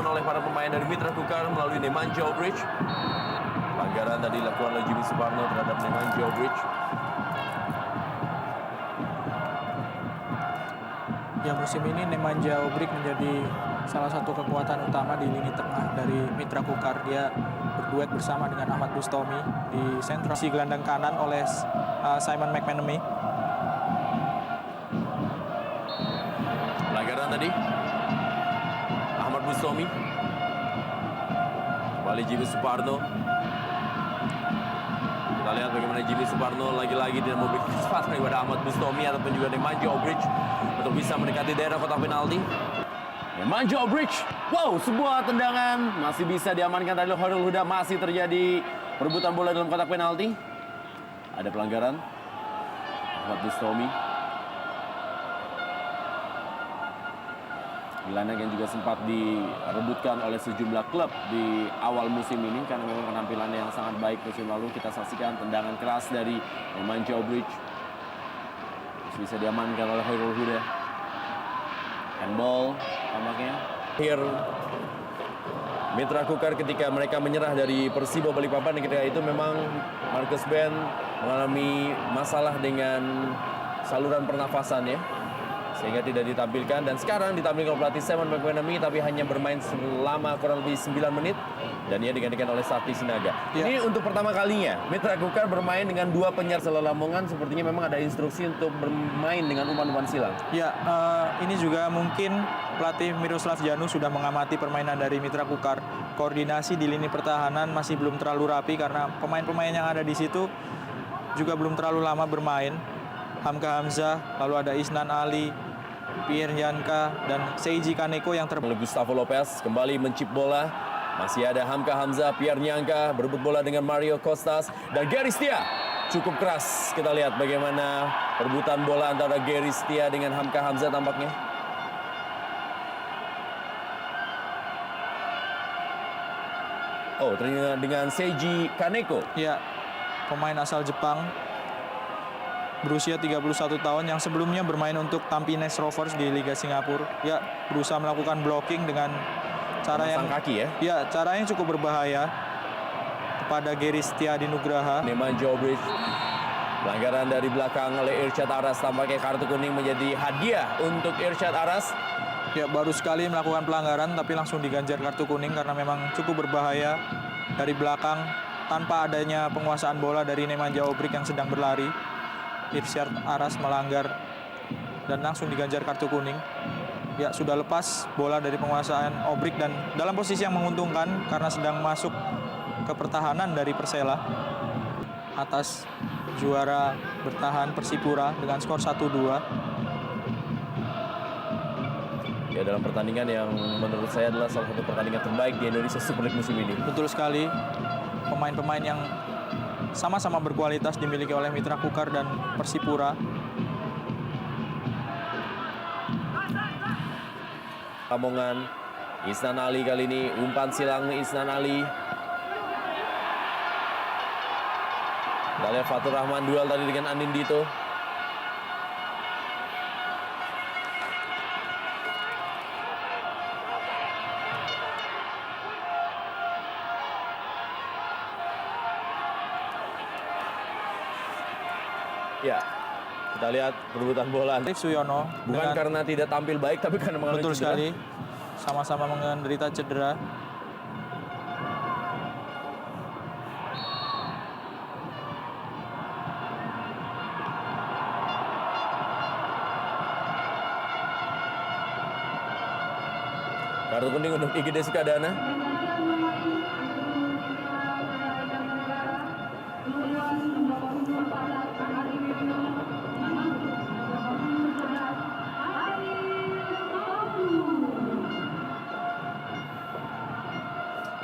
dilakukan oleh para pemain dari Mitra Kukar melalui Nemanja Obrich. Pelanggaran tadi dilakukan oleh Jimmy Suparno terhadap Nemanja Obrich. Ya, musim ini Nemanja Obrich menjadi salah satu kekuatan utama di lini tengah dari Mitra Kukar. Dia berduet bersama dengan Ahmad Bustomi di sentral si gelandang kanan oleh Simon McManamy. Pelanggaran tadi Ahmad Bustomi. Kembali Jimmy Suparno. Kita lihat bagaimana Jimmy Suparno lagi-lagi tidak memberikan kesempatan kepada Ahmad Bustomi ataupun juga Nemanja Obrich untuk bisa mendekati daerah kotak penalti. Nemanja Obrich, wow, sebuah tendangan masih bisa diamankan dari Khairul Huda. Masih terjadi perebutan bola dalam kotak penalti. Ada pelanggaran Ahmad Bustomi. Gelandang yang juga sempat direbutkan oleh sejumlah klub di awal musim ini karena memang penampilannya yang sangat baik musim lalu. Kita saksikan tendangan keras dari Nemanja Obrich. Bisa diamankan oleh Khairul Huda. Handball tampaknya. Akhir Mitra Kukar ketika mereka menyerah dari Persibo Balikpapan, ketika itu memang Marcus Ben mengalami masalah dengan saluran pernafasan ya, sehingga tidak ditampilkan, dan sekarang ditampilkan oleh pelatih Simon McManamy tapi hanya bermain selama kurang lebih 9 menit dan ia digantikan oleh Sakti Sinaga. Ya. Ini untuk pertama kalinya Mitra Kukar bermain dengan dua penyerang. Lamongan sepertinya memang ada instruksi untuk bermain dengan umpan-umpan silang. Ya, ini juga mungkin pelatih Miroslav Janu sudah mengamati permainan dari Mitra Kukar. Koordinasi di lini pertahanan masih belum terlalu rapi karena pemain-pemain yang ada di situ juga belum terlalu lama bermain. Hamka Hamzah, lalu ada Isnan Ali, Pierre Yanka, dan Seiji Kaneko yang Oleh Gustavo Lopez kembali mencip bola. Masih ada Hamka Hamzah, Pierre Yanka berebut bola dengan Mario Costas dan Gary Setia. Cukup keras. Kita lihat bagaimana perebutan bola antara Gary Setia dengan Hamka Hamzah tampaknya. Oh, ternyata dengan Seiji Kaneko. Ya, pemain asal Jepang berusia 31 tahun yang sebelumnya bermain untuk Tampines Rovers di Liga Singapura. Ya, berusaha melakukan blocking dengan cara yang kaki ya. Ya, cara yang cukup berbahaya kepada Gary Setiadi Nugraha. Nemanja Obrich. Pelanggaran dari belakang oleh Irsyad Aras, tampaknya kartu kuning menjadi hadiah untuk Irsyad Aras. Ya, baru sekali melakukan pelanggaran tapi langsung diganjar kartu kuning karena memang cukup berbahaya dari belakang tanpa adanya penguasaan bola dari Nemanja Obrich yang sedang berlari. Irsyad Aras melanggar dan langsung diganjar kartu kuning. Ya, sudah lepas bola dari penguasaan Obrich dan dalam posisi yang menguntungkan karena sedang masuk ke pertahanan dari Persela atas juara bertahan Persipura dengan skor 1-2. Ya, dalam pertandingan yang menurut saya adalah salah satu pertandingan terbaik di Indonesia Super League musim ini. Betul sekali. Pemain-pemain yang sama-sama berkualitas dimiliki oleh Mitra Kukar dan Persipura. Lamongan, Isnan Ali kali ini, umpan silang Isnan Ali. Kita lihat Fatur Rahman duel tadi dengan Andin Dito. Ya, kita lihat perebutan bola. Arif Suyono Bukan karena tidak tampil baik, tapi karena mengalami betul cedera. sekali, sama-sama menderita cedera. Kartu kuning untuk IGD Sukadana.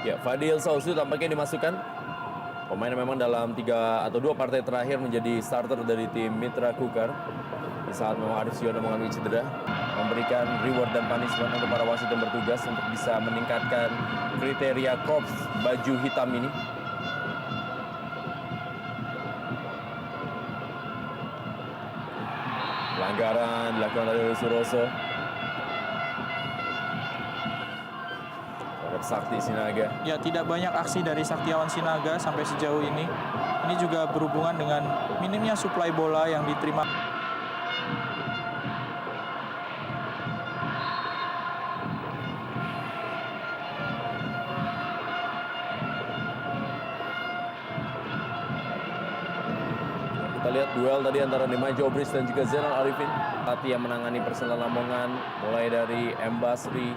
Ya, Fadil Sausu tampaknya dimasukkan. Pemain yang memang dalam 3 atau 2 partai terakhir menjadi starter dari tim Mitra Kukar. Di saat memang Arif Suyono mengalami cedera, memberikan reward dan punishment untuk para wasit yang bertugas untuk bisa meningkatkan kriteria korps baju hitam ini. Pelanggaran dilakukan oleh Suroso. untuk Sakti Sinaga. Ya, tidak banyak aksi dari Saktiawan Sinaga sampai sejauh ini. Ini juga berhubungan dengan minimnya suplai bola yang diterima. Kita lihat duel tadi antara Nemanja Obrich dan juga Zainal Arifin. Pelatih yang menangani Persela Lamongan, mulai dari M. Basri,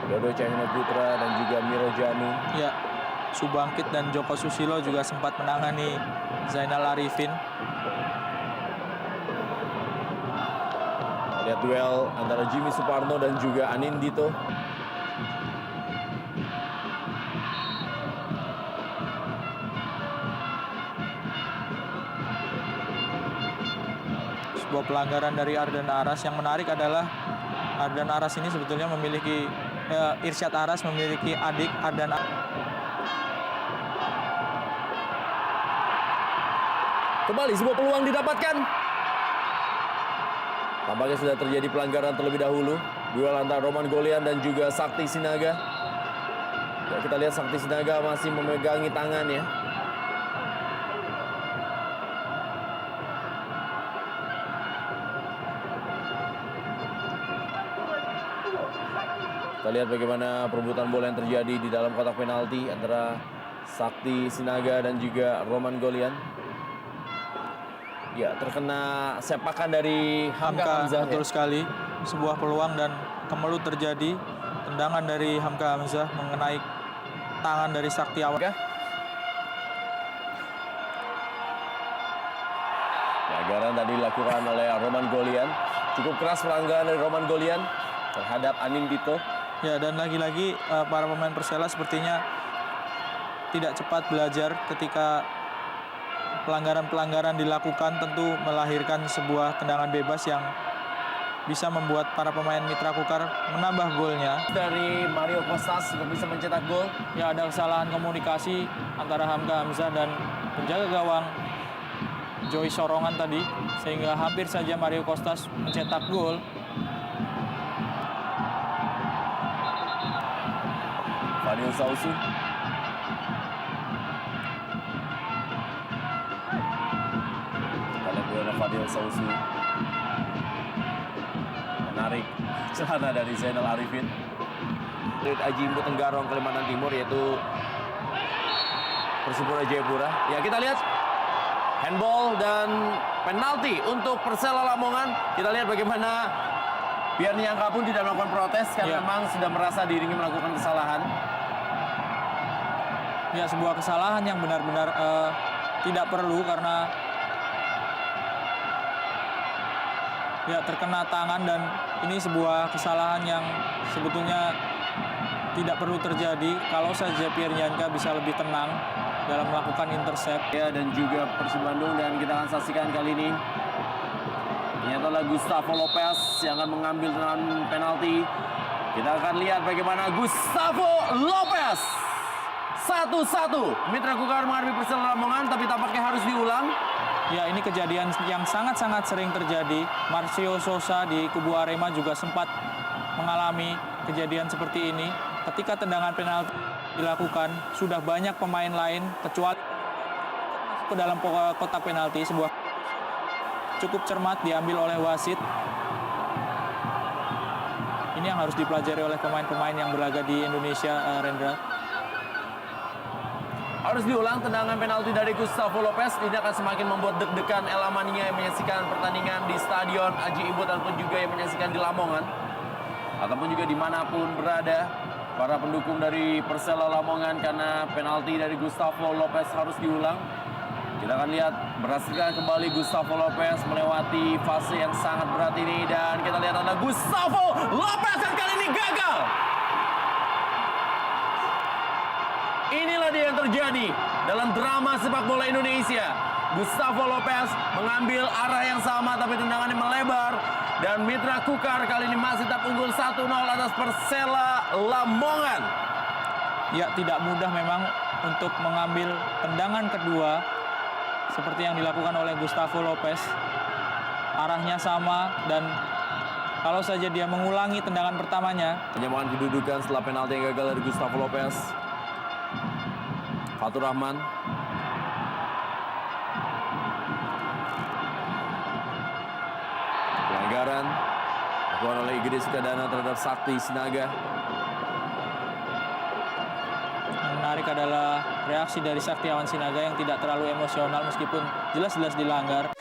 Dodo Cahyono Putra, dan juga Miro Janu. Ya, Subangkit dan Joko Susilo juga sempat menangani Zainal Arifin. Lihat duel antara Jimmy Suparno dan juga Anindito. Sebuah pelanggaran dari Ardan Aras. Yang menarik adalah Ardan Aras ini sebetulnya memiliki Irsyad Aras memiliki adik Ardan Aras. Kembali sebuah peluang didapatkan. Tampaknya sudah terjadi pelanggaran terlebih dahulu. Duel antara Roman Golian dan juga Sakti Sinaga. Ya, kita lihat Sakti Sinaga masih memegangi tangannya. Kita lihat bagaimana perebutan bola yang terjadi di dalam kotak penalti antara Sakti Sinaga dan juga Roman Golian. Ya, terkena sepakan dari Hamka Hamzah. Betul sekali. Sebuah peluang dan kemelut terjadi. Tendangan dari Hamka Hamzah mengenai tangan dari Saktiawan. Pelanggaran tadi dilakukan oleh Roman Golian. Cukup keras pelanggaran dari Roman Golian terhadap Anindito. Ya, dan lagi-lagi para pemain Persela sepertinya tidak cepat belajar ketika pelanggaran-pelanggaran dilakukan, tentu melahirkan sebuah tendangan bebas yang bisa membuat para pemain Mitra Kukar menambah golnya. Dari Mario Kostas untuk bisa mencetak gol. Ya, ada kesalahan komunikasi antara Hamka Hamzah dan penjaga gawang Joy Sorongan tadi, sehingga hampir saja Mario Kostas mencetak gol. Fadil Sausu. Kita lihat Fadil Sausu menarik celana dari Zainal Arifin. Dari Aji Imbu Tenggarong Kalimantan Timur, yaitu Persipura Jayapura. Ya, kita lihat handball dan penalti untuk Persela Lamongan. Kita lihat bagaimana Pierre Nyangka pun tidak melakukan protes karena memang sudah merasa dirinya melakukan kesalahan. Ya, sebuah kesalahan yang benar-benar tidak perlu karena ya terkena tangan, dan ini sebuah kesalahan yang sebetulnya tidak perlu terjadi kalau saja Pierre Nyangka bisa lebih tenang dalam melakukan intercept. Ya, dan juga Persib Bandung, dan kita akan saksikan kali ini ternyata adalah Gustavo Lopez yang akan mengambil tendangan penalti. Kita akan lihat bagaimana Gustavo Lopez 1-1. Mitra Kukar menghadapi Persela Lamongan, tapi tampaknya harus diulang. Ya, ini kejadian yang sangat-sangat sering terjadi. Marcio Sosa di kubu Arema juga sempat mengalami kejadian seperti ini. Ketika tendangan penalti dilakukan, sudah banyak pemain lain kecuali masuk ke dalam kotak penalti. Sebuah cukup cermat diambil oleh wasit. Ini yang harus dipelajari oleh pemain-pemain yang berlaga di Indonesia, Rendra. Harus diulang tendangan penalti dari Gustavo Lopez. Ini akan semakin membuat deg-degan El Amania yang menyaksikan pertandingan di Stadion Aji Imbu ataupun juga yang menyaksikan di Lamongan ataupun juga dimanapun berada para pendukung dari Persela Lamongan, karena penalti dari Gustavo Lopez harus diulang. Kita akan lihat berhasilkan kembali Gustavo Lopez melewati fase yang sangat berat ini, dan kita lihat ada Gustavo Lopez yang kali ini gagal. Inilah dia yang terjadi dalam drama sepak bola Indonesia. Gustavo Lopez mengambil arah yang sama tapi tendangannya melebar, dan Mitra Kukar kali ini masih tetap unggul 1-0 atas Persela Lamongan. Ya, tidak mudah memang untuk mengambil tendangan kedua seperti yang dilakukan oleh Gustavo Lopez. Arahnya sama dan Kalau saja dia mengulangi tendangan pertamanya, Penyamakan kedudukan setelah penalti yang gagal dari Gustavo Lopez. Fatur Rahman. Pelanggaran dilakukan oleh Igede Sukadana terhadap Sakti Sinaga. yang menarik adalah reaksi dari Saktiawan Sinaga yang tidak terlalu emosional meskipun jelas-jelas dilanggar.